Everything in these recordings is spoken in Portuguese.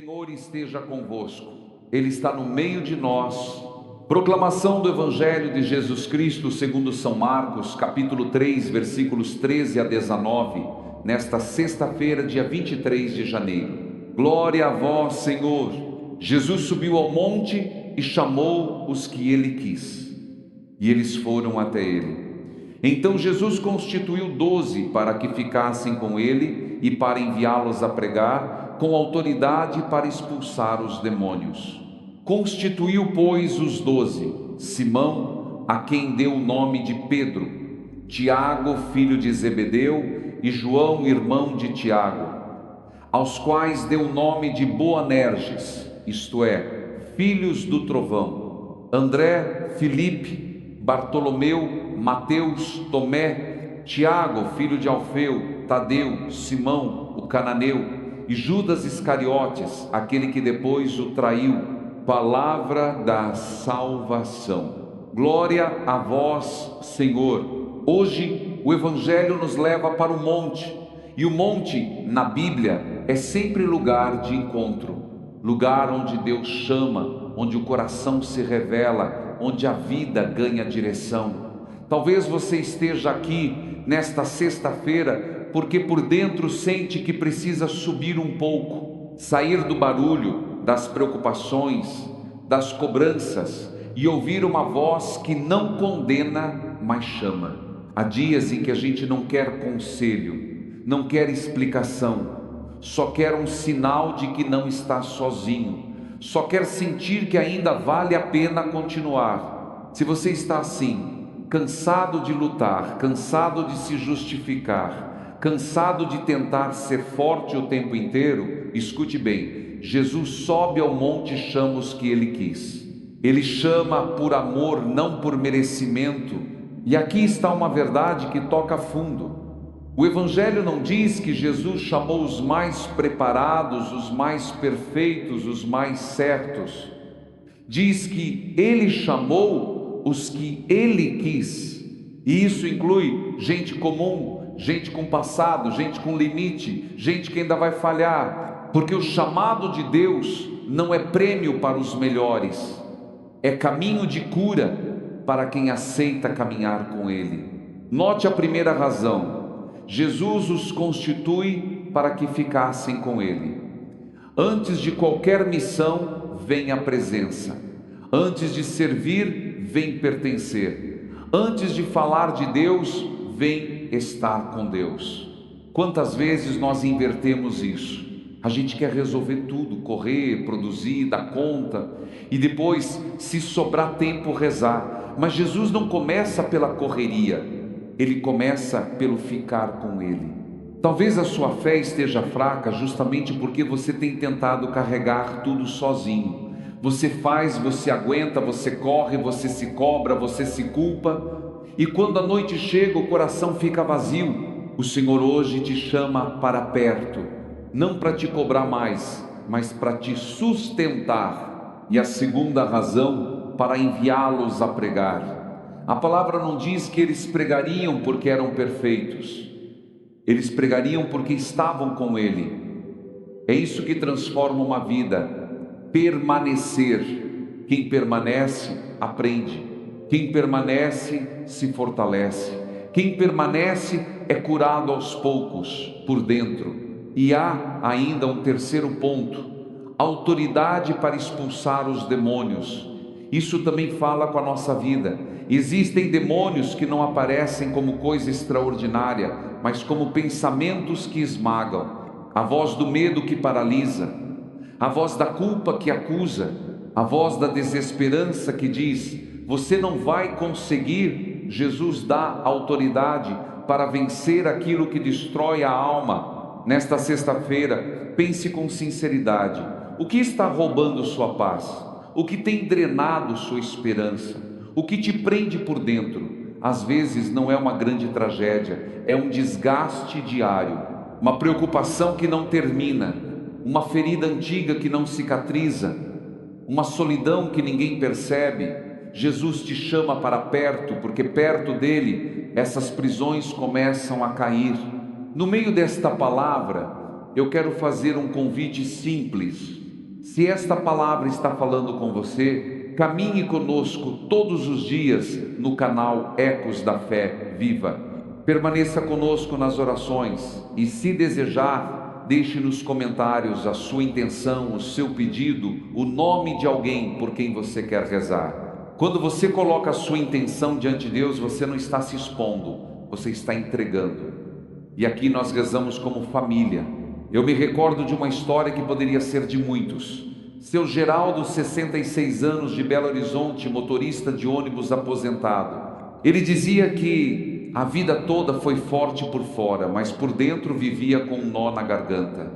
Senhor esteja convosco, Ele está no meio de nós. Proclamação do Evangelho de Jesus Cristo segundo São Marcos, capítulo 3, versículos 13 a 19, nesta sexta-feira, dia 23 de janeiro. Glória a vós, Senhor! Jesus subiu ao monte e chamou os que ele quis, e eles foram até ele. Então Jesus constituiu 12 para que ficassem com ele e para enviá-los a pregar, com autoridade para expulsar os demônios. Constituiu, pois, os 12: Simão, a quem deu o nome de Pedro, Tiago, filho de Zebedeu, e João, irmão de Tiago, aos quais deu o nome de Boanerges, isto é, filhos do trovão, André, Filipe, Bartolomeu, Mateus, Tomé, Tiago, filho de Alfeu, Tadeu, Simão, o cananeu, e Judas Iscariotes, aquele que depois o traiu. Palavra da salvação. Glória a vós, Senhor. Hoje o Evangelho nos leva para o monte, e o monte, na Bíblia, é sempre lugar de encontro, lugar onde Deus chama, onde o coração se revela, onde a vida ganha direção. Talvez você esteja aqui nesta sexta-feira porque por dentro sente que precisa subir um pouco, sair do barulho, das preocupações, das cobranças e ouvir uma voz que não condena, mas chama. Há dias em que a gente não quer conselho, não quer explicação, só quer um sinal de que não está sozinho, só quer sentir que ainda vale a pena continuar. Se você está assim, cansado de lutar, cansado de se justificar, cansado de tentar ser forte o tempo inteiro, escute bem, Jesus sobe ao monte e chama os que ele quis. Ele chama por amor, não por merecimento. E aqui está uma verdade que toca fundo. O Evangelho não diz que Jesus chamou os mais preparados, os mais perfeitos, os mais certos. Diz que ele chamou os que ele quis. E isso inclui gente comum, gente com passado, gente com limite, gente que ainda vai falhar, porque o chamado de Deus não é prêmio para os melhores, é caminho de cura para quem aceita caminhar com Ele. Note a primeira razão: Jesus os constitui para que ficassem com Ele. Antes de qualquer missão, vem a presença. Antes de servir, vem pertencer. Antes de falar de Deus, vem estar com Deus. Quantas vezes nós invertemos isso? A gente quer resolver tudo, correr, produzir, dar conta, e depois, se sobrar tempo, rezar. Mas Jesus não começa pela correria, Ele começa pelo ficar com Ele. Talvez a sua fé esteja fraca justamente porque você tem tentado carregar tudo sozinho. Você faz, você aguenta, você corre, você se cobra, você se culpa. E quando a noite chega, o coração fica vazio. O Senhor hoje te chama para perto, não para te cobrar mais, mas para te sustentar. E a segunda razão, para enviá-los a pregar. A palavra não diz que eles pregariam porque eram perfeitos. Eles pregariam porque estavam com Ele. É isso que transforma uma vida. Permanecer. Quem permanece, aprende. Quem permanece, se fortalece. Quem permanece é curado aos poucos, por dentro. E há ainda um terceiro ponto: autoridade para expulsar os demônios. Isso também fala com a nossa vida. Existem demônios que não aparecem como coisa extraordinária, mas como pensamentos que esmagam. A voz do medo que paralisa, a voz da culpa que acusa, a voz da desesperança que diz: você não vai conseguir. Jesus dá autoridade para vencer aquilo que destrói a alma. Nesta sexta-feira, pense com sinceridade: o que está roubando sua paz? O que tem drenado sua esperança? O que te prende por dentro? Às vezes não é uma grande tragédia, é um desgaste diário, uma preocupação que não termina, uma ferida antiga que não cicatriza, uma solidão que ninguém percebe. Jesus te chama para perto, porque perto dele essas prisões começam a cair. No meio desta palavra, eu quero fazer um convite simples. Se esta palavra está falando com você, caminhe conosco todos os dias no canal Ecos da Fé Viva. Permaneça conosco nas orações e, se desejar, deixe nos comentários a sua intenção, o seu pedido, o nome de alguém por quem você quer rezar. Quando você coloca a sua intenção diante de Deus, você não está se expondo, você está entregando. E aqui nós rezamos como família. Eu me recordo de uma história que poderia ser de muitos. Seu Geraldo, 66 anos, de Belo Horizonte, motorista de ônibus aposentado. Ele dizia que a vida toda foi forte por fora, mas por dentro vivia com um nó na garganta.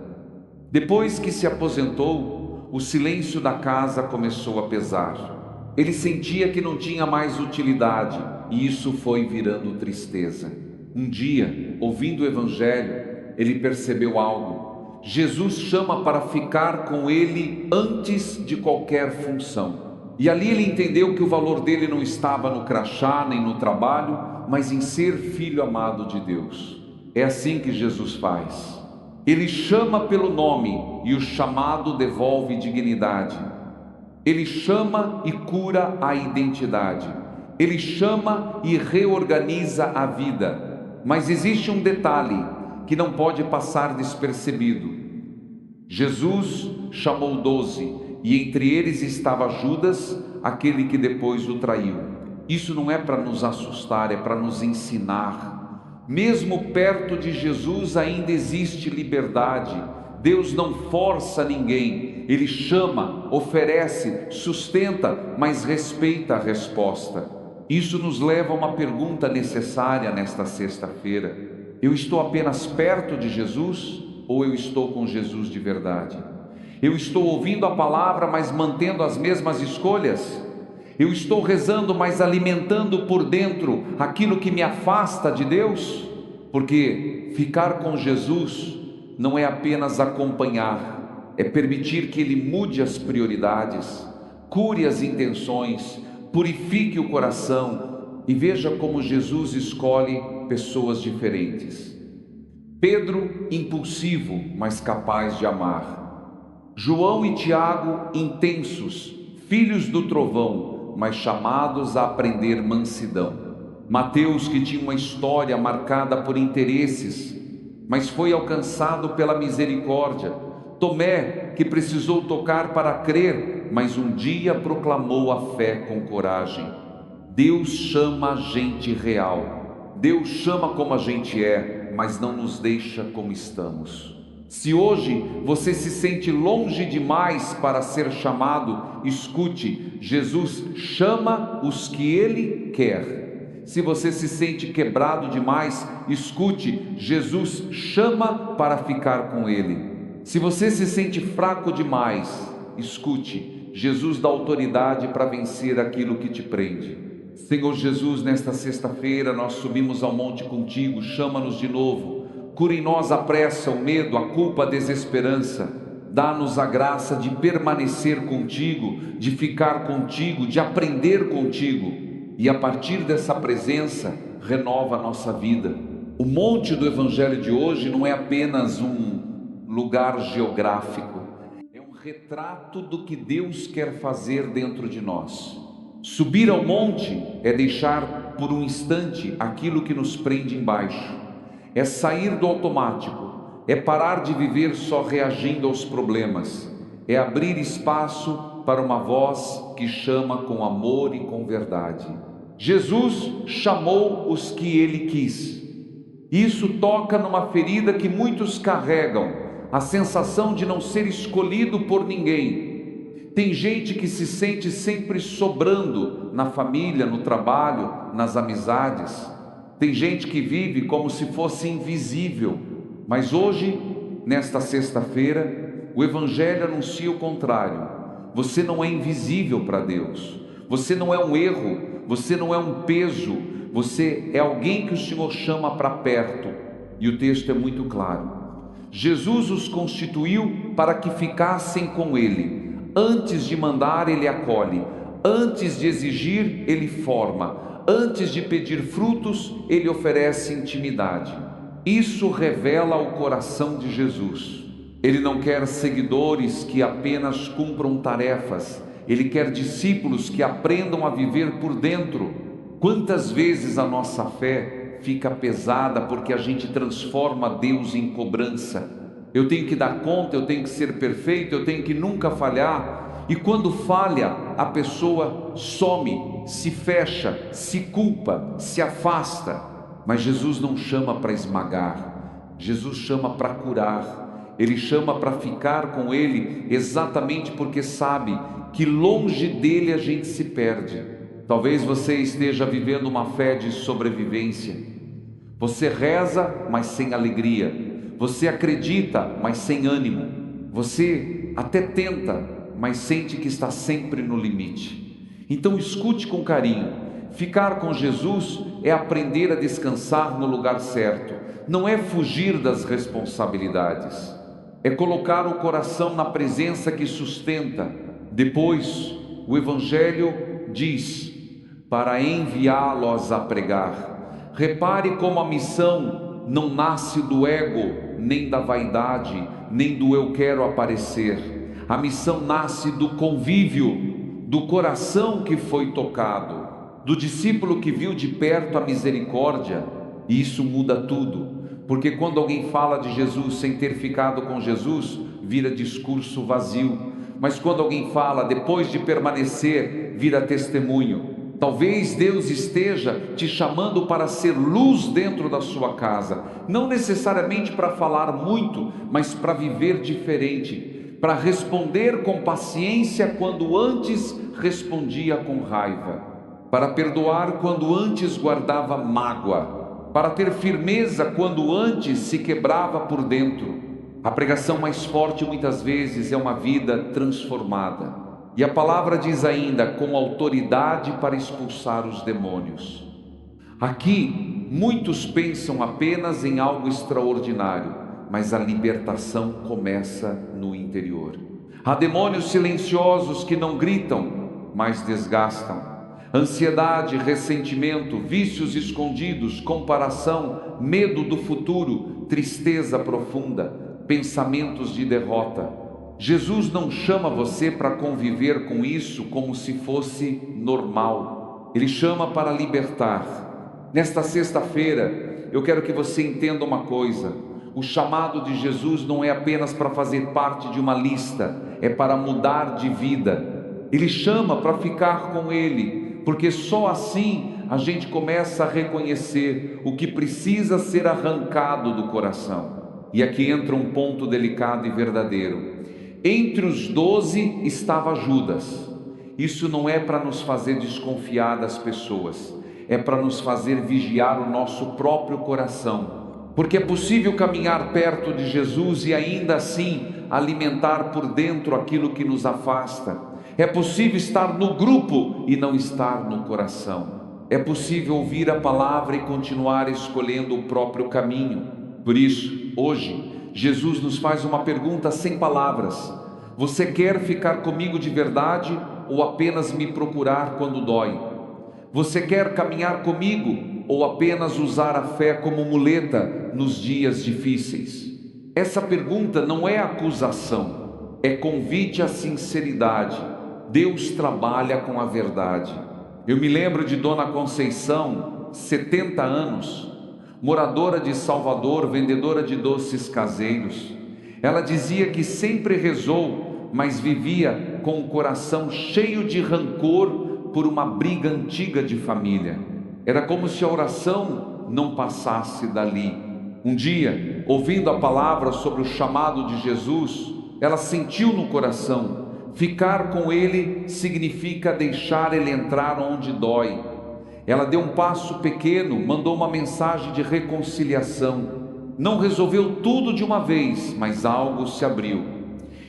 Depois que se aposentou, o silêncio da casa começou a pesar. Ele sentia que não tinha mais utilidade e isso foi virando tristeza. Um dia, ouvindo o Evangelho, ele percebeu algo. Jesus chama para ficar com ele antes de qualquer função. E ali ele entendeu que o valor dele não estava no crachá nem no trabalho, mas em ser filho amado de Deus. É assim que Jesus faz. Ele chama pelo nome e o chamado devolve dignidade. Ele chama e cura a identidade. Ele chama e reorganiza a vida. Mas existe um detalhe que não pode passar despercebido. Jesus chamou 12 e entre eles estava Judas, aquele que depois o traiu. Isso não é para nos assustar, é para nos ensinar. Mesmo perto de Jesus ainda existe liberdade. Deus não força ninguém. Ele chama, oferece, sustenta, mas respeita a resposta. Isso nos leva a uma pergunta necessária nesta sexta-feira. Eu estou apenas perto de Jesus ou eu estou com Jesus de verdade? Eu estou ouvindo a palavra, mas mantendo as mesmas escolhas? Eu estou rezando, mas alimentando por dentro aquilo que me afasta de Deus? Porque ficar com Jesus não é apenas acompanhar, é permitir que Ele mude as prioridades, cure as intenções, purifique o coração e veja como Jesus escolhe pessoas diferentes. Pedro, impulsivo, mas capaz de amar. João e Tiago, intensos, filhos do trovão, mas chamados a aprender mansidão. Mateus, que tinha uma história marcada por interesses, mas foi alcançado pela misericórdia. Tomé, que precisou tocar para crer, mas um dia proclamou a fé com coragem. Deus chama a gente real. Deus chama como a gente é, mas não nos deixa como estamos. Se hoje você se sente longe demais para ser chamado, escute, Jesus chama os que Ele quer. Se você se sente quebrado demais, escute, Jesus chama para ficar com Ele. Se você se sente fraco demais, escute, Jesus dá autoridade para vencer aquilo que te prende. Senhor Jesus, nesta sexta-feira nós subimos ao monte contigo, chama-nos de novo, cura em nós a pressa, o medo, a culpa, a desesperança, dá-nos a graça de permanecer contigo, de ficar contigo, de aprender contigo, e a partir dessa presença, renova a nossa vida. O monte do Evangelho de hoje não é apenas um lugar geográfico, é um retrato do que Deus quer fazer dentro de nós. Subir ao monte é deixar por um instante aquilo que nos prende embaixo, é sair do automático, é parar de viver só reagindo aos problemas, é abrir espaço para uma voz que chama com amor e com verdade. Jesus chamou os que Ele quis. Isso toca numa ferida que muitos carregam, a sensação de não ser escolhido por ninguém. Tem gente que se sente sempre sobrando na família, no trabalho, nas amizades. Tem gente que vive como se fosse invisível. Mas hoje, nesta sexta-feira, o Evangelho anuncia o contrário. Você não é invisível para Deus. Você não é um erro. Você não é um peso. Você é alguém que o Senhor chama para perto. E o texto é muito claro. Jesus os constituiu para que ficassem com Ele. Antes de mandar, Ele acolhe. Antes de exigir, Ele forma. Antes de pedir frutos, Ele oferece intimidade. Isso revela o coração de Jesus. Ele não quer seguidores que apenas cumpram tarefas. Ele quer discípulos que aprendam a viver por dentro. Quantas vezes a nossa fé fica pesada porque a gente transforma Deus em cobrança? Eu tenho que dar conta, eu tenho que ser perfeito, eu tenho que nunca falhar. E quando falha, a pessoa some, se fecha, se culpa, se afasta. Mas Jesus não chama para esmagar, Jesus chama para curar. Ele chama para ficar com Ele, exatamente porque sabe que longe dele a gente se perde. Talvez você esteja vivendo uma fé de sobrevivência. Você reza, mas sem alegria. Você acredita, mas sem ânimo. Você até tenta, mas sente que está sempre no limite. Então escute com carinho. Ficar com Jesus é aprender a descansar no lugar certo. Não é fugir das responsabilidades. É colocar o coração na presença que sustenta. Depois, o Evangelho diz, para enviá-los a pregar. Repare como a missão não nasce do ego, nem da vaidade, nem do eu quero aparecer. A missão nasce do convívio, do coração que foi tocado, do discípulo que viu de perto a misericórdia. E isso muda tudo, porque quando alguém fala de Jesus sem ter ficado com Jesus, vira discurso vazio. Mas quando alguém fala depois de permanecer, vira testemunho. Talvez Deus esteja te chamando para ser luz dentro da sua casa, não necessariamente para falar muito, mas para viver diferente, para responder com paciência quando antes respondia com raiva, para perdoar quando antes guardava mágoa, para ter firmeza quando antes se quebrava por dentro. A pregação mais forte muitas vezes é uma vida transformada. E a palavra diz ainda, com autoridade para expulsar os demônios. Aqui, muitos pensam apenas em algo extraordinário, mas a libertação começa no interior. Há demônios silenciosos que não gritam, mas desgastam. Ansiedade, ressentimento, vícios escondidos, comparação, medo do futuro, tristeza profunda, pensamentos de derrota. Jesus não chama você para conviver com isso como se fosse normal. Ele chama para libertar. Nesta sexta-feira, eu quero que você entenda uma coisa. O chamado de Jesus não é apenas para fazer parte de uma lista, é para mudar de vida. Ele chama para ficar com Ele, porque só assim a gente começa a reconhecer o que precisa ser arrancado do coração. E aqui entra um ponto delicado e verdadeiro. Entre os 12 estava Judas. Isso não é para nos fazer desconfiar das pessoas, é para nos fazer vigiar o nosso próprio coração, porque é possível caminhar perto de Jesus e ainda assim alimentar por dentro aquilo que nos afasta. É possível estar no grupo e não estar no coração. É possível ouvir a palavra e continuar escolhendo o próprio caminho. Por isso, hoje, Jesus nos faz uma pergunta sem palavras. Você quer ficar comigo de verdade ou apenas me procurar quando dói? Você quer caminhar comigo ou apenas usar a fé como muleta nos dias difíceis? Essa pergunta não é acusação, é convite à sinceridade. Deus trabalha com a verdade. Eu me lembro de Dona Conceição, 70 anos, moradora de Salvador, vendedora de doces caseiros. Ela dizia que sempre rezou, mas vivia com o coração cheio de rancor por uma briga antiga de família. Era como se a oração não passasse dali. Um dia, ouvindo a palavra sobre o chamado de Jesus, ela sentiu no coração: ficar com Ele significa deixar Ele entrar onde dói. Ela deu um passo pequeno, mandou uma mensagem de reconciliação. Não resolveu tudo de uma vez, mas algo se abriu.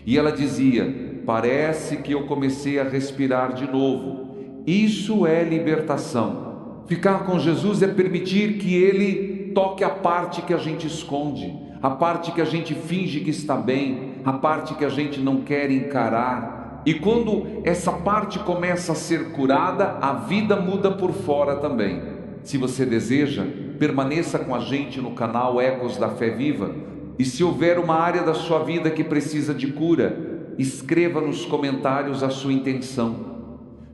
E ela dizia: parece que eu comecei a respirar de novo. Isso é libertação. Ficar com Jesus é permitir que Ele toque a parte que a gente esconde, a parte que a gente finge que está bem, a parte que a gente não quer encarar. E quando essa parte começa a ser curada, a vida muda por fora também. Se você deseja, permaneça com a gente no canal Ecos da Fé Viva. E se houver uma área da sua vida que precisa de cura, escreva nos comentários a sua intenção.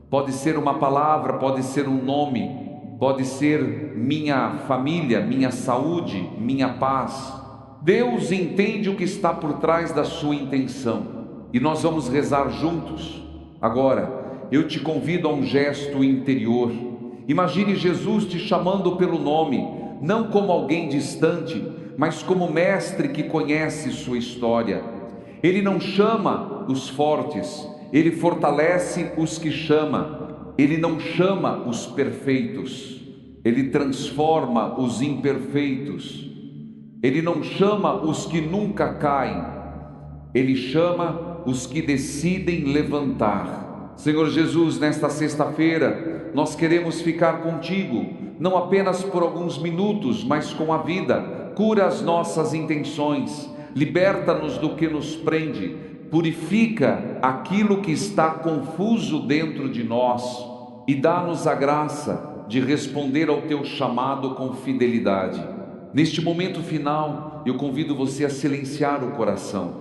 Pode ser uma palavra, pode ser um nome, pode ser minha família, minha saúde, minha paz. Deus entende o que está por trás da sua intenção e nós vamos rezar juntos. Agora, eu te convido a um gesto interior. Imagine Jesus te chamando pelo nome, não como alguém distante, mas como mestre que conhece sua história. Ele não chama os fortes, ele fortalece os que chama. Ele não chama os perfeitos, ele transforma os imperfeitos. Ele não chama os que nunca caem, ele chama os que decidem levantar. Senhor Jesus, nesta sexta-feira, nós queremos ficar contigo, não apenas por alguns minutos, mas com a vida. Cura as nossas intenções, liberta-nos do que nos prende, purifica aquilo que está confuso dentro de nós e dá-nos a graça de responder ao teu chamado com fidelidade. Neste momento final, eu convido você a silenciar o coração,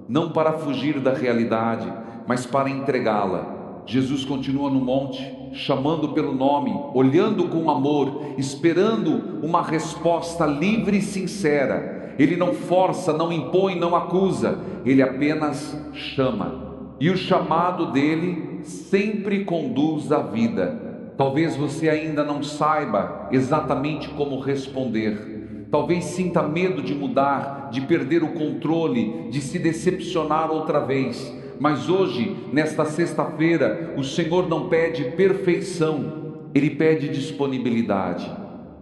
não para fugir da realidade, mas para entregá-la. Jesus continua no monte, chamando pelo nome, olhando com amor, esperando uma resposta livre e sincera. Ele não força, não impõe, não acusa, ele apenas chama. E o chamado dele sempre conduz à vida. Talvez você ainda não saiba exatamente como responder. Talvez sinta medo de mudar, de perder o controle, de se decepcionar outra vez. Mas hoje, nesta sexta-feira, o Senhor não pede perfeição, Ele pede disponibilidade,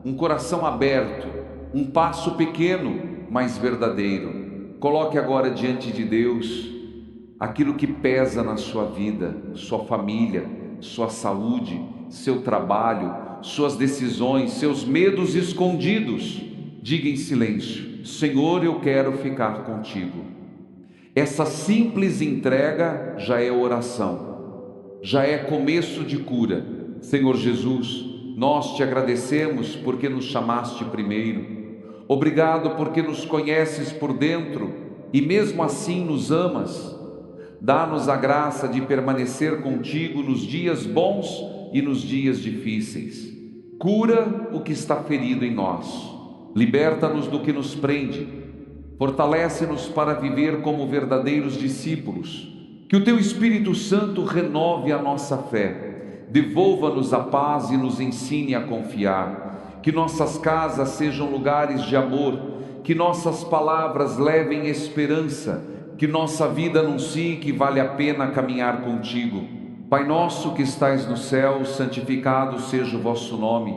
um coração aberto, um passo pequeno, mas verdadeiro. Coloque agora diante de Deus aquilo que pesa na sua vida, sua família, sua saúde, seu trabalho, suas decisões, seus medos escondidos. Diga em silêncio: Senhor, eu quero ficar contigo. Essa simples entrega já é oração, já é começo de cura. Senhor Jesus, nós te agradecemos porque nos chamaste primeiro. Obrigado porque nos conheces por dentro e mesmo assim nos amas. Dá-nos a graça de permanecer contigo nos dias bons e nos dias difíceis. Cura o que está ferido em nós. Liberta-nos do que nos prende, fortalece-nos para viver como verdadeiros discípulos. Que o Teu Espírito Santo renove a nossa fé, devolva-nos a paz e nos ensine a confiar. Que nossas casas sejam lugares de amor, que nossas palavras levem esperança, que nossa vida anuncie que vale a pena caminhar contigo. Pai nosso que estais no céu, santificado seja o vosso nome.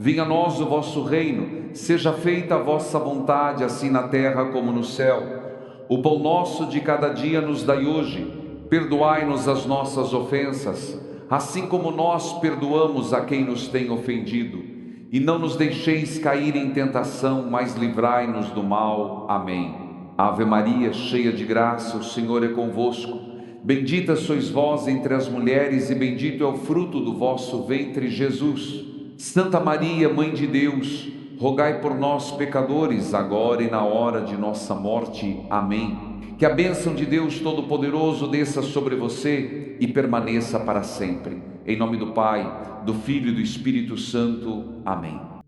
Venha a nós o vosso reino, seja feita a vossa vontade, assim na terra como no céu. O pão nosso de cada dia nos dai hoje. Perdoai-nos as nossas ofensas, assim como nós perdoamos a quem nos tem ofendido. E não nos deixeis cair em tentação, mas livrai-nos do mal. Amém. Ave Maria, cheia de graça, o Senhor é convosco. Bendita sois vós entre as mulheres, e bendito é o fruto do vosso ventre, Jesus. Santa Maria, Mãe de Deus, rogai por nós, pecadores, agora e na hora de nossa morte. Amém. Que a bênção de Deus Todo-Poderoso desça sobre você e permaneça para sempre. Em nome do Pai, do Filho e do Espírito Santo. Amém.